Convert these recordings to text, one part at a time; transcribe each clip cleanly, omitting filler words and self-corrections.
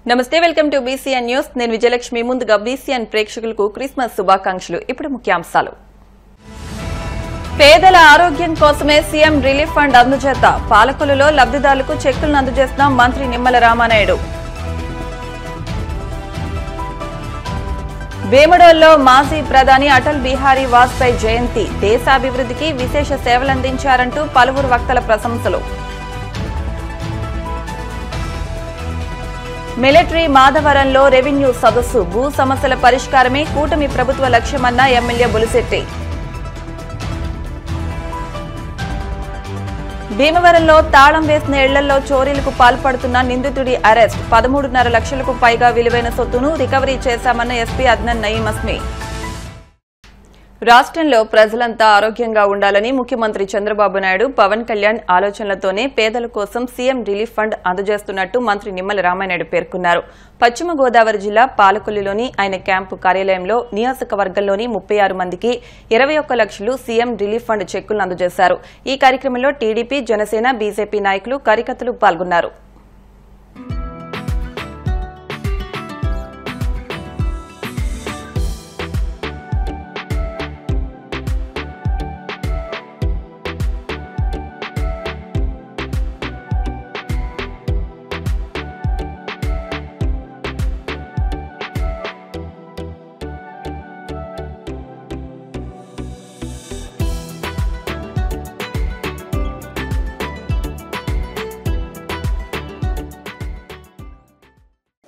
నమస్తే welcome to BCN news నేను విజయలక్ష్మి ముందుగా బీసీఎన్ ప్రేక్షకులకు క్రిస్మస్ శుభాకాంక్షలు ఇప్పుడు ముఖ్యాంశాలు పేదల ఆరోగ్యం కోసమే సీఎం రిలీఫ్ ఫండ్ అందజేత పాలకులలో లబ్ధిదారులకు చెక్కులను అందజేసిన మంత్రి నిమ్మల రామానాయుడు వేముడోల్లో మాజీ ప్రధాని అటల్ బిహారీ వాజ్పేయి జయంతి దేశాభివృద్ధికి విశేష సేవలందించారంటూ పలువురు వక్తల ప్రశంసలు మిలిటరీ మాధవరంలో రెవెన్యూ సదస్సు భూ సమస్యల పరిష్కారమే కూటమి ప్రభుత్వ లక్ష్యమన్న ఎమ్మెల్యే బులిశెట్టి భీమవరంలో తాళం వేసిన ఇళ్లలో చోరీలకు పాల్పడుతున్న నిందితుడి అరెస్ట్ 13.5 లక్షలకు పైగా విలువైన సొత్తును రికవరీ చేశామన్న ఎస్పీ అద్నాన్ నయీం అస్మి రాష్ట్రంలో ప్రజలంతా ఆరోగ్యంగా ఉండాలని ముఖ్యమంత్రి చంద్రబాబు నాయుడు పవన్ కళ్యాణ్ ఆలోచనలతోనే పేదల కోసం సీఎం రిలీఫ్ ఫండ్ అందజేస్తున్నట్టు మంత్రి నిమ్మల రామానాయుడు పేర్కొన్నారు పశ్చిమ గోదావరి జిల్లా పాలకొల్లులోని ఆయన క్యాంపు కార్యాలయంలో నియోజకవర్గంలోని 36 మందికి 21 లక్షలు సీఎం రిలీఫ్ ఫండ్ చెక్కులను అందజేశారు ఈ కార్యక్రమంలో టీడీపీ జనసేన బీజేపీ నాయకులు కార్యకర్తలు పాల్గొన్నారు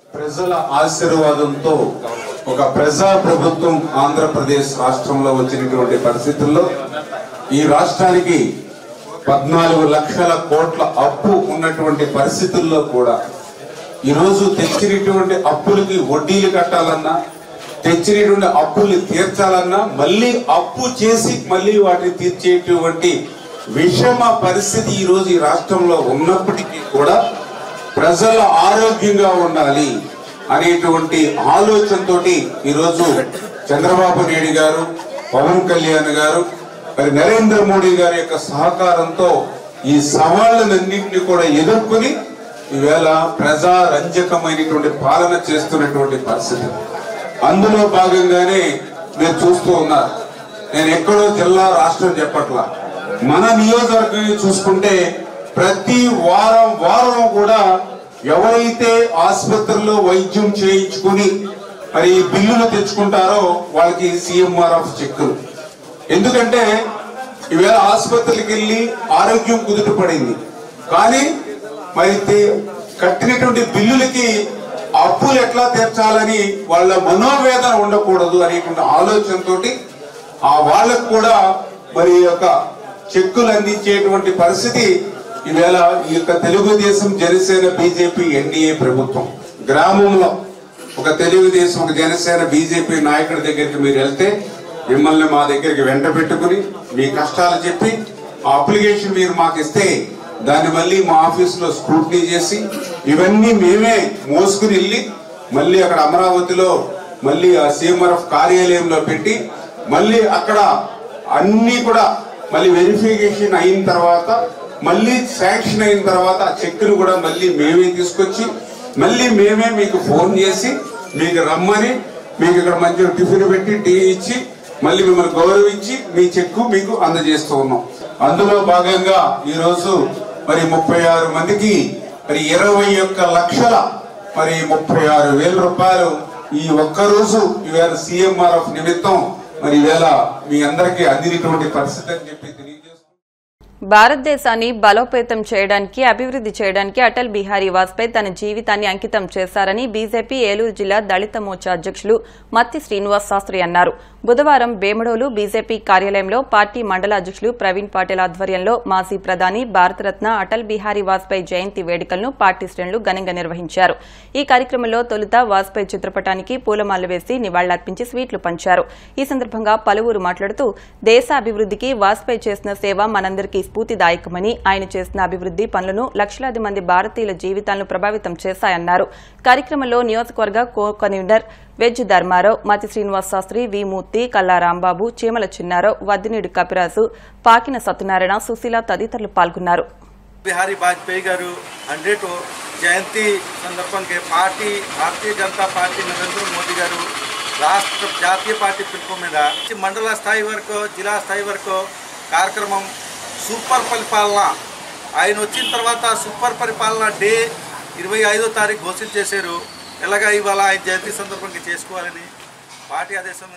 ప్రజల ఆశీర్వాదంతో ఒక ప్రజా ప్రభుత్వం ఆంధ్రప్రదేశ్ రాష్ట్రంలో వచ్చినటువంటి పరిస్థితుల్లో ఈ రాష్ట్రానికి 14 లక్షల కోట్ల అప్పు ఉన్నటువంటి పరిస్థితుల్లో కూడా ఈరోజు తెచ్చినటువంటి అప్పులకి వడ్డీలు కట్టాలన్నా తెచ్చినటువంటి అప్పుల్ని తీర్చాలన్నా మళ్ళీ అప్పు చేసి మళ్ళీ వాటిని తీర్చేటువంటి విషమ పరిస్థితి ఈరోజు ఈ రాష్ట్రంలో ఉన్నప్పటికీ కూడా ప్రజల ఆరోగ్యంగా ఉండాలి అనేటువంటి ఆలోచనతో ఈరోజు చంద్రబాబు నాయుడు గారు పవన్ కళ్యాణ్ గారు మరి నరేంద్ర మోడీ గారి యొక్క సహకారంతో ఈ సవాళ్లన్నింటినీ కూడా ఎదుర్కొని ఈవేళ ప్రజారంజకమైనటువంటి పాలన చేస్తున్నటువంటి పరిస్థితి అందులో భాగంగానే మీరు చూస్తూ ఉన్నారు నేను ఎక్కడో జిల్లా రాష్ట్రం చెప్పట్లా మన నియోజకవర్గాన్ని చూసుకుంటే ప్రతి వారం కూడా ఎవరైతే ఆసుపత్రిలో వైద్యం చేయించుకుని మరి బిల్లులు తెచ్చుకుంటారో వాళ్ళకి సీఎంఆర్ఎఫ్ చెక్కులు ఎందుకంటే ఈవేళ ఆసుపత్రికి వెళ్ళి ఆరోగ్యం కుదుట పడింది కానీ మరి కట్టినటువంటి బిల్లులకి అప్పులు ఎట్లా తీర్చాలని వాళ్ళ మనోవేదన ఉండకూడదు అనేటువంటి ఆలోచనతో వాళ్ళకు కూడా మరి యొక్క చెక్కులు అందించేటువంటి పరిస్థితి ఈవేళ ఈ యొక్క తెలుగుదేశం జనసేన బీజేపీ ఎన్డీఏ ప్రభుత్వం గ్రామంలో ఒక తెలుగుదేశం ఒక జనసేన బీజేపీ నాయకుడి దగ్గరికి మీరు వెళ్తే మిమ్మల్ని మా దగ్గరికి వెంట పెట్టుకుని మీ కష్టాలు చెప్పి ఆ అప్లికేషన్ మీరు మాకు ఇస్తే దాన్ని మళ్ళీ మా ఆఫీసులో స్క్రూటినీ చేసి ఇవన్నీ మేమే మోసుకుని వెళ్ళి మళ్ళీ అక్కడ అమరావతిలో మళ్ళీ ఆ సీఎంఆర్ఎఫ్ కార్యాలయంలో పెట్టి మళ్ళీ అక్కడ అన్ని కూడా మళ్ళీ వెరిఫికేషన్ అయిన తర్వాత మళ్ళీ శాంక్షన్ అయిన తర్వాత ఆ చెక్కులు కూడా మళ్ళీ మేమే తీసుకొచ్చి మళ్ళీ మేమే మీకు ఫోన్ చేసి మీకు రమ్మని మీకు ఇక్కడ మంచిగా టిఫిన్ పెట్టి టీ ఇచ్చి మళ్ళీ మిమ్మల్ని గౌరవించి మీ చెక్కు మీకు అందజేస్తూ ఉన్నాం అందులో భాగంగా ఈరోజు మరి 36 మందికి మరి 21 లక్షల మరి 36,000 రూపాయలు ఈ ఒక్కరోజు ఈవేళ సీఎంఆర్ఎఫ్ నిమిత్తం మరి ఈవేళ మీ అందరికీ అందినటువంటి పరిస్థితి అని చెప్పి భారతదేశాన్ని బలోపేతం చేయడానికి అభివృద్ది చేయడానికి అటల్ బిహారీ వాజ్పేయి తన జీవితాన్ని అంకితం చేశారని బీజేపీ ఏలూరు జిల్లా దళిత మోర్చా అధ్యకులు మత్తి శ్రీనివాస్ శాస్త్రి అన్నారు బుధవారం వేముడోలు బీజేపీ కార్యాలయంలో పార్టీ మండల అధ్యకులు ప్రవీణ్ పాటిల్ ఆధ్వర్యంలో మాజీ ప్రధాని భారతరత్న అటల్ బిహారీ వాజ్పేయి జయంతి వేడుకలను పార్టీ శ్రేణులు ఘనంగా నిర్వహించారు ఈ కార్యక్రమంలో తొలుత వాజ్పేయి చిత్రపటానికి పూలమాలలు వేసి నివాళులర్పించి స్వీట్లు పంచారు ఈ సందర్భంగా పలువురు మాట్లాడుతూ దేశ అభివృద్దికి వాజ్పేయి చేసిన సేవ మనందరికీ స్ఫూర్తిదాయకమని ఆయన చేసిన అభివృద్ది పనులను లక్షలాది మంది భారతీయుల జీవితాలను ప్రభావితం చేశాయన్నారు కార్యక్రమంలో నియోజకవర్గ కో కన్వీనర్ వెజ్ ధర్మారావు మతి శ్రీనివాస్ శాస్త్రి వి మూర్తి కల్లా రాంబాబు చీమల చిన్నారావు వద్దినీడు కపిరాజు పాకిన సత్యనారాయణ సుశీల తదితరులు పాల్గొన్నారు बिहारी वाजपेयी गारू 100 जयंती संदर्भंगे पार्टी भारतीय जनता पार्टी नरेंद्र मोदी गारू राष्ट्र जातीय पार्टी पिలుపు మీద మండల స్థాయి వరకు జిల్లా స్థాయి వరకు కార్యక్రమం సూపర్ పరిపాలన ఆయన వచ్చిన తర్వాత సూపర్ పరిపాలన డే 25వ తారీఖు ఘోషిత చేశారు. ఎలాగా ఇవాళ ఆయన జయంతి సందర్భంగా చేసుకోవాలని పార్టీ ఆదేశం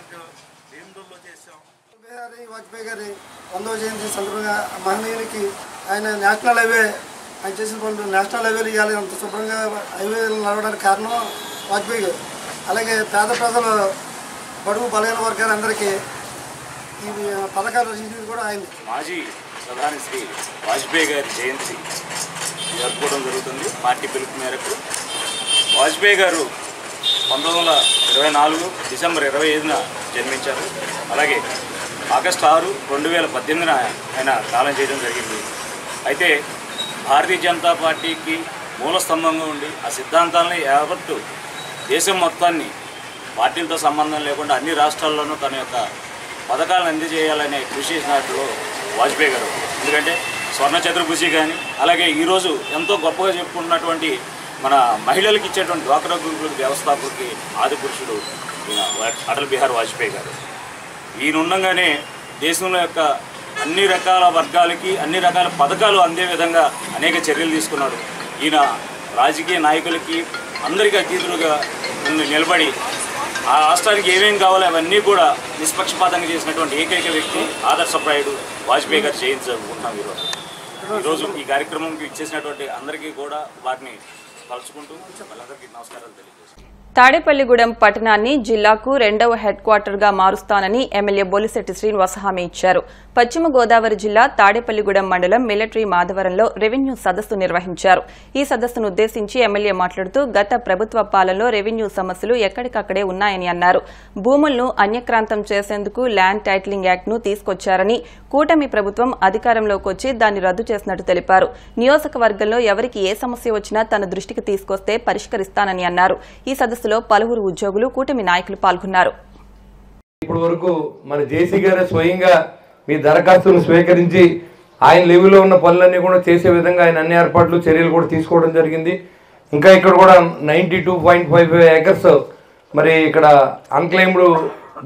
భీమడోల్లో చేశాం. బిహారీ వాజ్పేయి గారి 100వ జయంతి సందర్భంగా మహనీయునికి ఆయన నేషనల్ హైవే ఆయన చేసిన పనులు నేషనల్ హైవేలు ఇవ్వాలి అంత శుభ్రంగా హైవేలు నడవడానికి కారణం వాజ్పేయి గారు. అలాగే పేద ప్రజలు బడుగు బలహీన వర్గాలందరికీ ఈ పథకాలు రచించింది కూడా ఆయన. మాజీ ప్రధాని శ్రీ వాజ్పేయి గారి జయంతి జరుపుకోవడం జరుగుతుంది. పార్టీ పిలుపు మేరకు వాజ్పేయి గారు 1924 డిసెంబర్ 25న జన్మించారు. అలాగే ఆగస్టు 6, 2018న ఆయన కాలం చేయడం జరిగింది. అయితే భారతీయ జనతా పార్టీకి మూల స్తంభంగా ఉండి ఆ సిద్ధాంతాలని యావత్తు దేశం మొత్తాన్ని పార్టీలతో సంబంధం లేకుండా అన్ని రాష్ట్రాల్లోనూ తన యొక్క పథకాలను అందజేయాలనే కృషి చేసినట్లు వాజ్పేయి గారు. ఎందుకంటే స్వర్ణ చతుర్భుజి కానీ అలాగే ఈరోజు ఎంతో గొప్పగా చెప్పుకున్నటువంటి మన మహిళలకు ఇచ్చేటువంటి డ్వాక్రా గ్రూపుల వ్యవస్థాపకుడికి ఆది పురుషుడు అటల్ బిహారీ వాజ్పేయి గారు. ఈయన ఉండగానే దేశంలో యొక్క అన్ని రకాల వర్గాలకి అన్ని రకాల పథకాలు అందే విధంగా అనేక చర్యలు తీసుకున్నాడు. ఈయన రాజకీయ నాయకులకి అందరికీ అతీతులుగా నిలబడి ఆ రాష్ట్రానికి ఏమేం కావాలో అవన్నీ కూడా నిష్పక్షపాతంగా చేసినటువంటి ఏకైక వ్యక్తి ఆదర్శప్రాయుడు వాజ్పేయి గారు జయంతి జరుపుకుంటున్నాం ఈరోజు ఈ కార్యక్రమంకి ఇచ్చేసినటువంటి అందరికీ కూడా వారిని కలుసుకుంటూ వాళ్ళందరికీ నమస్కారాలు తెలియజేస్తాను. తాడేపల్లిగూడెం పట్టణాన్ని జిల్లాకు 2వ హెడ్ క్వార్టర్గా మారుస్తానని ఎమ్మెల్యే బొలిశెట్టి శ్రీనివాస్ హామీ ఇచ్చారు. పశ్చిమ గోదావరి జిల్లా తాడేపల్లిగూడెం మండలం మిలిటరీ మాధవరంలో రెవెన్యూ సదస్సు నిర్వహించారు. ఈ సదస్సును ఉద్దేశించి ఎమ్మెల్యే మాట్లాడుతూ గత ప్రభుత్వ పాలనలో రెవెన్యూ సమస్యలు ఎక్కడికక్కడే ఉన్నాయని అన్నారు. భూములను అన్యక్రాంతం చేసేందుకు ల్యాండ్ టైటిలింగ్ యాక్ట్ను తీసుకొచ్చారని, కూటమి ప్రభుత్వం అధికారంలోకి వచ్చి దాన్ని రద్దు చేసినట్టు తెలిపారు. నియోజకవర్గంలో ఎవరికి ఏ సమస్య వచ్చినా తన దృష్టికి తీసుకొస్తే పరిష్కరిస్తానని అన్నారు. ఈ సదస్సులో పలువురు ఉద్యోగులు, కూటమి నాయకులు పాల్గొన్నారు. ఇప్పుడు వరకు మన జేసీ గారు స్వయంగా మీ దరఖాస్తును స్వీకరించి ఆయన లెవెల్లో ఉన్న పనులన్నీ కూడా చేసే విధంగా ఆయన అన్ని ఏర్పాట్లు చర్యలు కూడా తీసుకోవడం జరిగింది. ఇంకా ఇక్కడ కూడా 92.55 ఏకర్స్ మరి ఇక్కడ అన్క్లెయిమ్డ్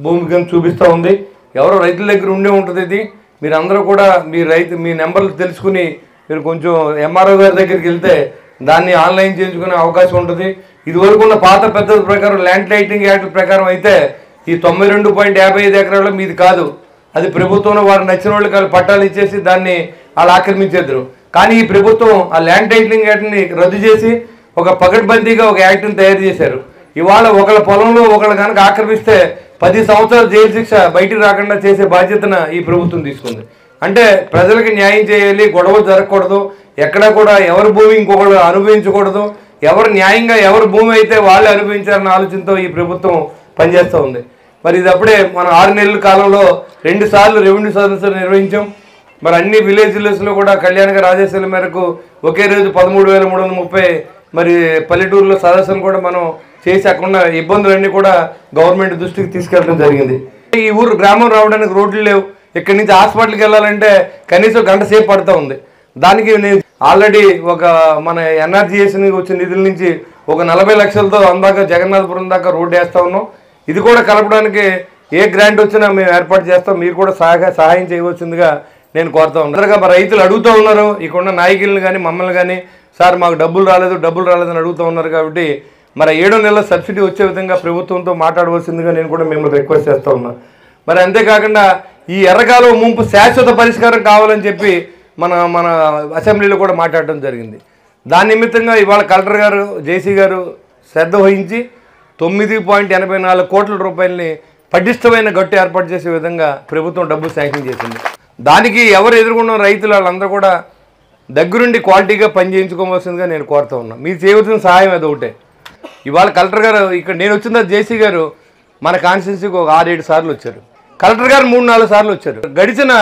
భూమి కింద చూపిస్తూ ఉంది. ఎవరో రైతుల దగ్గర ఉండే ఉంటుంది. ఇది మీరందరూ కూడా మీ నెంబర్లు తెలుసుకుని మీరు కొంచెం ఎంఆర్ఓ గారి దగ్గరికి వెళ్తే దాన్ని ఆన్లైన్ చేయించుకునే అవకాశం ఉంటుంది. ఇదివరకు ఉన్న పాత పద్ధతి ప్రకారం ల్యాండ్ టైటిలింగ్ యాక్ట్ ప్రకారం అయితే ఈ 92.55 ఎకరాలు మీది కాదు, అది ప్రభుత్వంలో వారు నచ్చిన వాళ్ళకి వాళ్ళు పట్టాలు ఇచ్చేసి దాన్ని వాళ్ళు ఆక్రమించేద్దరు. కానీ ఈ ప్రభుత్వం ఆ ల్యాండ్ టైటిలింగ్ యాక్ట్ని రద్దు చేసి ఒక పకడ్బందీగా ఒక యాక్ట్ని తయారు చేశారు. ఇవాళ ఒకళ్ళ పొలంలో ఒకళ్ళు కనుక ఆక్రమిస్తే 10 సంవత్సరాల జైలు శిక్ష బయటికి రాకుండా చేసే బాధ్యతను ఈ ప్రభుత్వం తీసుకుంది. అంటే ప్రజలకు న్యాయం చేయాలి, గొడవలు జరగకూడదు, ఎక్కడా కూడా ఎవరి భూమి ఇంకొకరు అనుభవించకూడదు, ఎవరు న్యాయంగా ఎవరి భూమి అయితే వాళ్ళే అనుభవించారన్న ఆలోచనతో ఈ ప్రభుత్వం పనిచేస్తూ ఉంది. మరి ఇది అప్పుడే మన 6 నెలల కాలంలో 2 సార్లు రెవెన్యూ సదస్సులు నిర్వహించాం. మరి అన్ని విలేజ్లో కూడా కళ్యాణక ఆదేశాల మేరకు ఒకే రోజు 13,330 మరి పల్లెటూరులో సదస్సులు కూడా మనం చేసి అక్కడ ఇబ్బందులన్నీ కూడా గవర్నమెంట్ దృష్టికి తీసుకెళ్ళడం జరిగింది. ఈ ఊరు గ్రామం రావడానికి రోడ్లు లేవు. ఇక్కడి నుంచి హాస్పిటల్కి వెళ్ళాలంటే కనీసం గంట సేపు పడుతూ ఉంది. దానికి నేను ఆల్రెడీ ఒక మన ఎన్ఆర్జీఎస్ వచ్చిన నిధుల నుంచి ఒక 40 లక్షలతో అందాక జగన్నాథపురం దాకా రోడ్డు వేస్తూ ఉన్నాం. ఇది కూడా కలపడానికి ఏ గ్రాంట్ వచ్చినా మేము ఏర్పాటు చేస్తాం. మీరు కూడా సహాయం చేయవలసిందిగా నేను కోరుతా ఉన్నాను. మా రైతులు అడుగుతూ ఉన్నారు, ఇక్కడ నాయకులను కానీ మమ్మల్ని కానీ, సార్ మాకు డబ్బులు రాలేదని అడుగుతూ ఉన్నారు. కాబట్టి మరి 7 నెలల సబ్సిడీ వచ్చే విధంగా ప్రభుత్వంతో మాట్లాడవలసిందిగా నేను కూడా మిమ్మల్ని రిక్వెస్ట్ చేస్తూ ఉన్నాను. మరి అంతేకాకుండా ఈ ఎర్రకాలువ ముంపు శాశ్వత పరిష్కారం కావాలని చెప్పి మన అసెంబ్లీలో కూడా మాట్లాడటం జరిగింది. దాని నిమిత్తంగా ఇవాళ కలెక్టర్ గారు జేసీ గారు శ్రద్ధ వహించి 9.84 కోట్ల రూపాయలని పటిష్టమైన గట్టు ఏర్పాటు చేసే విధంగా ప్రభుత్వం డబ్బు శాంక్షన్ చేసింది. దానికి ఎవరు ఎదుర్కొన్న రైతులు వాళ్ళందరూ కూడా దగ్గరుండి క్వాలిటీగా పనిచేయించుకోవాల్సిందిగా నేను కోరుతూ ఉన్నాను. మీరు చేయవలసిన సహాయం అది ఒకటే. ఇవాళ కలెక్టర్ గారు ఇక్కడ నేను వచ్చిన జేసీ గారు మన కాన్స్టిట్యున్సీకి ఒక 6-7 సార్లు వచ్చారు. కలెక్టర్ గారు 3-4 సార్లు వచ్చారు. గడిచిన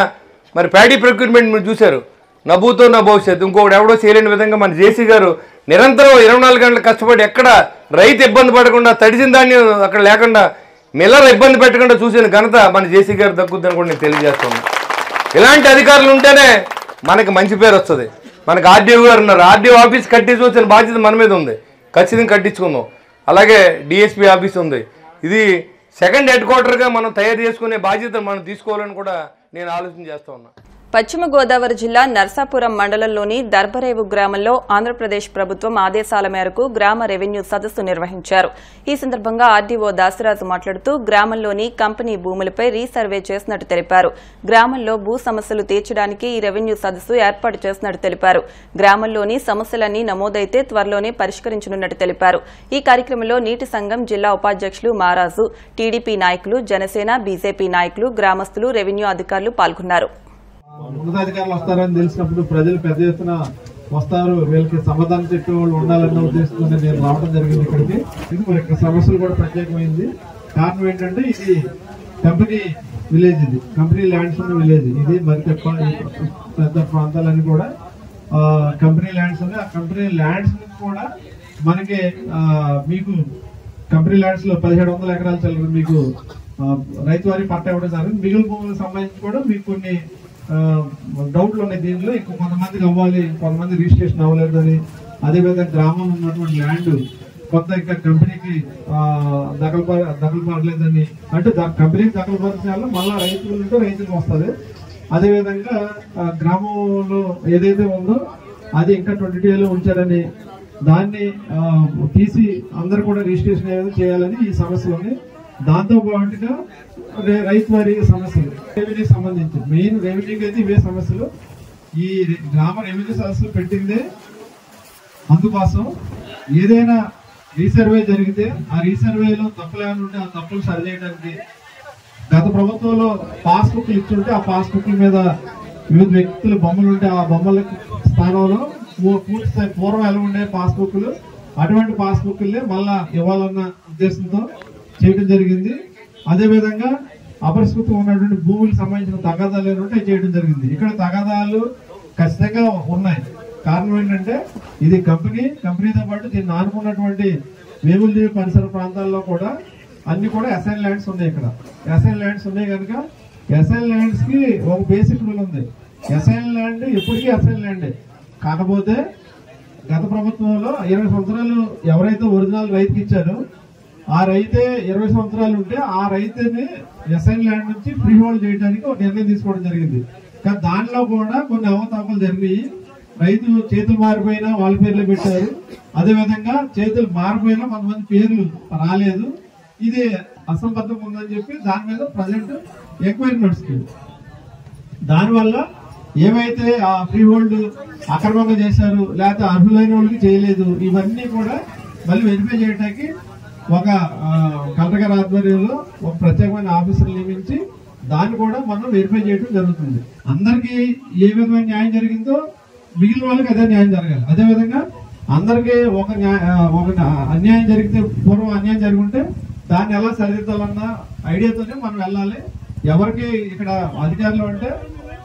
మరి ప్యాడీ ప్రొక్యూర్మెంట్ మీరు చూశారు, నభూతో నా భవిష్యత్తు ఇంకొకటి ఎవడో చేయలేని విధంగా మన జేసీ గారు నిరంతరం 24 గంటలు కష్టపడి ఎక్కడ రైతు ఇబ్బంది పడకుండా తడిసిన దాన్ని అక్కడ లేకుండా మిల్లర్ ఇబ్బంది పెట్టకుండా చూసిన ఘనత మన జేసీ గారు దక్కుద్దని కూడా నేను తెలియజేస్తున్నాను. ఇలాంటి అధికారులు ఉంటేనే మనకి మంచి పేరు వస్తుంది. మనకు ఆర్డీఓ గారు ఉన్నారు. ఆర్డీఓ ఆఫీస్ కట్టించి వచ్చిన బాధ్యత మన మీద ఉంది, ఖచ్చితంగా కట్టించుకుందాం. అలాగే డిఎస్పీ ఆఫీస్ ఉంది. ఇది సెకండ్ హెడ్ క్వార్టర్గా మనం తయారు చేసుకునే బాధ్యత మనం తీసుకోవాలని కూడా నేను ఆలోచన చేస్తూ ఉన్నా. పశ్చిమ గోదావరి జిల్లా నర్సాపురం మండలంలోని దర్బరేవు గ్రామంలో ఆంధ్రప్రదేశ్ ప్రభుత్వం ఆదేశాల మేరకు గ్రామ రెవెన్యూ సదస్సు నిర్వహించారు. ఈ సందర్భంగా ఆర్డీఓ దాసరాజు మాట్లాడుతూ గ్రామంలోని కంపెనీ భూములపై రీసర్వే చేసినట్టు తెలిపారు. గ్రామంలో భూ సమస్యలు తీర్చడానికి ఈ రెవెన్యూ సదస్సు ఏర్పాటు చేసినట్టు తెలిపారు. గ్రామంలోని సమస్యలన్నీ నమోదైతే త్వరలోనే పరిష్కరించనున్నట్టు తెలిపారు. ఈ కార్యక్రమంలో నీటి సంఘం జిల్లా ఉపాధ్యక్షులు మారాజు, టీడీపీ నాయకులు, జనసేన, బీజేపీ నాయకులు, గ్రామస్తులు, రెవెన్యూ అధికారులు పాల్గొన్నారు. ఉన్నతాధికారులు వస్తారని తెలిసినప్పుడు ప్రజలు పెద్ద ఎత్తున వస్తారు, వీళ్ళకి సమాధానం చెప్పే వాళ్ళు ఉండాలన్న ఉద్దేశంతో నేను రావడం జరిగింది ఇక్కడికి. ఇది మరి ఇక్కడ సమస్యలు కూడా ప్రత్యేకమైంది. కారణం ఏంటంటే ఇది కంపెనీ విలేజ్, ఇది కంపెనీ ల్యాండ్స్ ఉన్న విలేజ్. ఇది మరి పెద్ద ప్రాంతాలన్నీ కూడా కంపెనీ ల్యాండ్స్ ఉన్నాయి. ఆ కంపెనీ ల్యాండ్స్ కూడా మనకి మీకు కంపెనీ ల్యాండ్స్ లో 1700 ఎకరాలు చల్లరు మీకు రైతు వారి పట్ట ఇవ్వడం జరిగింది. మిగిలిన భూములకు సంబంధించి కూడా మీకు కొన్ని డౌట్లు ఉన్నాయి. దీనిలో ఇంకో కొంతమందికి అవ్వాలి, కొంతమంది రిజిస్ట్రేషన్ అవ్వలేదు అని, అదేవిధంగా గ్రామంలో ఉన్నటువంటి ల్యాండ్ కొంత ఇంకా కంపెనీకి దఖలు పడలేదని, అంటే కంపెనీకి దఖలు పరచాలో మళ్ళా రైతులు ఉంటే రైతులకు వస్తుంది. అదేవిధంగా గ్రామంలో ఏదైతే ఉందో అది ఇంకా 22లో ఉంచారని, దాన్ని తీసి అందరు కూడా రిజిస్ట్రేషన్ ఏదైనా చేయాలని ఈ సమస్యలు. దాంతో పాటుగా రైతు వారి సమస్యలు, రెవెన్యూ సంబంధించి మెయిన్ రెవెన్యూకి అయితే ఇవే సమస్యలు. ఈ గ్రామ రెవెన్యూ సమస్యలు పెట్టిందే అందుకోసం. ఏదైనా రీసర్వే జరిగితే ఆ రీసర్వేలో తప్పులు ఏమైనా ఉంటే ఆ తప్పులు సరిచేయడానికి గత ప్రభుత్వంలో పాస్బుక్లు ఇచ్చుంటే ఆ పాస్బుక్ల మీద వివిధ వ్యక్తుల బొమ్మలు ఉంటే ఆ బొమ్మల స్థానంలో పూర్తి పూర్వం ఎలా ఉండే పాస్బుక్లు, అటువంటి పాస్బుక్లే మళ్ళా ఇవ్వాలన్న ఉద్దేశంతో చేయడం జరిగింది. అదేవిధంగా అపరిష్కృతం ఉన్నటువంటి భూములకు సంబంధించిన తగాదాలు ఏంటంటే చేయడం జరిగింది. ఇక్కడ తగాదాలు ఖచ్చితంగా ఉన్నాయి. కారణం ఏంటంటే ఇది కంపెనీతో పాటు దీన్ని ఆనుకున్నటువంటి వేములదేవి పరిసర ప్రాంతాల్లో కూడా అన్ని కూడా అసైన్ ల్యాండ్స్ ఉన్నాయి. ఇక్కడ అసైన్ ల్యాండ్స్ ఉన్నాయి కనుక అసైన్ ల్యాండ్స్ కి ఒక బేసిక్ రూల్ ఉంది. అసైన్ ల్యాండ్ ఎప్పటికీ అసైన్ ల్యాండే. కాకపోతే గత ప్రభుత్వంలో 20 సంవత్సరాలు ఎవరైతే ఒరిజినల్ రైతుకి ఇచ్చారో ఆ రైతే 20 సంవత్సరాలు ఉంటే ఆ రైతుని అసైన్ ల్యాండ్ నుంచి ఫ్రీ హోల్డ్ చేయడానికి ఒక నిర్ణయం తీసుకోవడం జరిగింది. కానీ దానిలో కూడా కొన్ని అవకతవకలు జరిగినాయి. రైతు చేతులు మారిపోయినా వాళ్ళ పేర్లు పెట్టారు. అదేవిధంగా చేతులు మారిపోయినా కొంతమంది పేర్లు రాలేదు. ఇది అసంబద్ధం ఉందని చెప్పి దాని మీద ప్రజెంట్ ఎంక్వైరీ నడుస్తుంది. దానివల్ల ఏవైతే ఆ ఫ్రీ హోల్డ్ అక్రమంగా చేశారు లేకపోతే అర్హులైన వాళ్ళకి చేయలేదు, ఇవన్నీ కూడా మళ్ళీ వెరిఫై చేయడానికి ఒక కలెక్టర్ గారి ఆధ్వర్యంలో ఒక ప్రత్యేకమైన ఆఫీసర్ నియమించి దాన్ని కూడా మనం వెరిఫై చేయడం జరుగుతుంది. అందరికీ ఏ విధమైన న్యాయం జరిగిందో మిగిలిన వాళ్ళకి అదే న్యాయం జరగాలి. అదేవిధంగా అందరికీ ఒక అన్యాయం జరిగితే, పూర్వం అన్యాయం జరుగుంటే దాన్ని ఎలా సరిదిద్దాలన్న ఐడియాతోనే మనం వెళ్ళాలి. ఎవరికి ఇక్కడ అధికారులు అంటే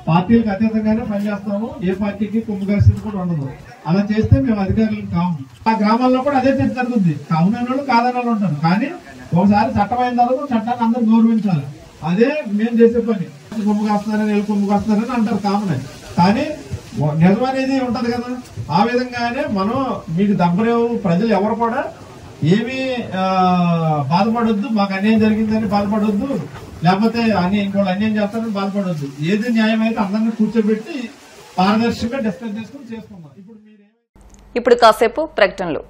పార్టీలకు అతీతంగానే పనిచేస్తాము. ఏ పార్టీకి కుంభకరిస్థితి కూడా ఉండదు. అలా చేస్తే మేము అధికారులు కాము. ఆ గ్రామాల్లో కూడా అదే జరుగుతుంది. కావునైన వాళ్ళు కాదని వాళ్ళు ఉంటారు. కానీ ఒకసారి చట్టం అయిన తర్వాత చట్టాన్ని అందరూ గౌరవించాలి. అదే మేము చేసే పని. కుంభకాస్తున్నారని వీళ్ళు కుంభకాస్తున్నారని అంటారు కామన్. కానీ నిజం అనేది ఉంటది కదా. ఆ విధంగానే మనం మీకు దబ్బరేవు ప్రజలు ఎవరు కూడా ఏమీ బాధపడొద్దు, మాకు అన్యాయం జరిగిందని బాధపడొద్దు, లేకపోతే ఇంకోళ్ళు అన్యాయం చేస్తారని బాధపడొద్దు. ఏది న్యాయం అయితే అందరినీ కూర్చోబెట్టి పారదర్శకంగా డిస్కస్ చేసుకుని చేసుకుందాం. ఇప్పుడు కాసేపు ప్రకటనలు.